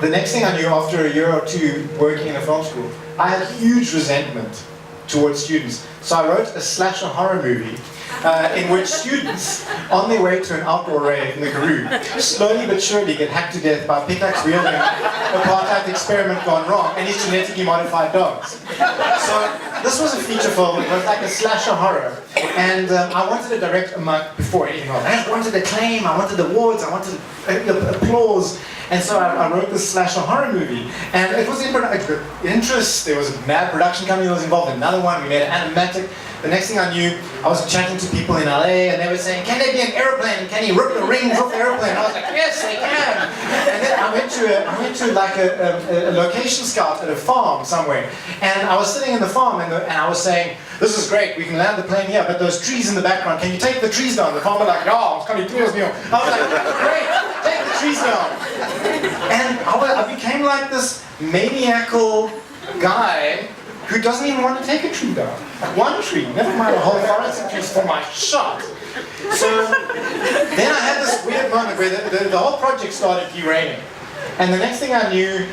the next thing I knew, after a year or two working in a film school, I had huge resentment towards students. So I wrote a slasher horror movie in which students, on their way to an outdoor rave in the Karoo, slowly but surely get hacked to death by pickaxe wielding apartheid experiment gone wrong and his genetically modified dogs. So this was a feature film. It was like a slasher horror, and I wanted to direct a month before anything else. I just wanted acclaim, I wanted awards, I wanted applause. And so I wrote this slasher horror movie, and it was in interest. There was a mad production company that was involved in another one. We made an animatic. The next thing I knew, I was chatting to people in LA, and they were saying, "Can there be an airplane? Can he rip the rings off the airplane?" And I was like, "Yes, they can." And then I went to like a location scout at a farm somewhere, and I was sitting in the farm, and I was saying, "This is great. We can land the plane here, but those trees in the background, can you take the trees down?" The farmer like, "Oh, can you do this?" I was like, "Great, take the trees down." And I became like this maniacal guy who doesn't even want to take a tree down. One tree, never mind a whole forest of trees for my shot. So then I had this weird moment where the whole project started derailing. And the next thing I knew,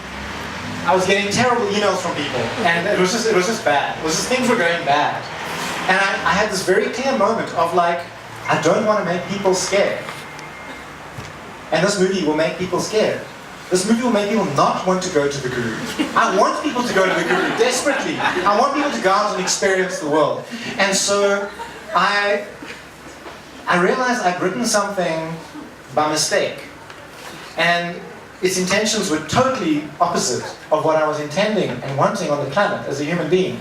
I was getting terrible emails from people. And it was just bad. It was just, things were going bad. And I had this very clear moment of like, I don't want to make people scared. And this movie will make people scared. This movie will make people not want to go to the Guru. I want people to go to the Guru desperately. I want people to go out and experience the world. And so I realized I'd written something by mistake. And its intentions were totally opposite of what I was intending and wanting on the planet as a human being.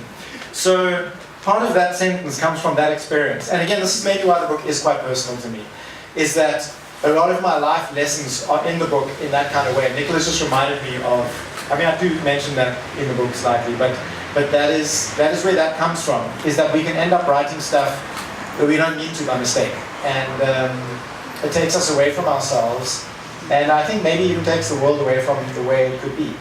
So part of that sentence comes from that experience. And again, this is maybe why the book is quite personal to me, is that a lot of my life lessons are in the book in that kind of way. Nicholas just reminded me of, I mean, I do mention that in the book slightly, but that is where that comes from, is that we can end up writing stuff that we don't mean to by mistake. And it takes us away from ourselves, and I think maybe even takes the world away from the way it could be.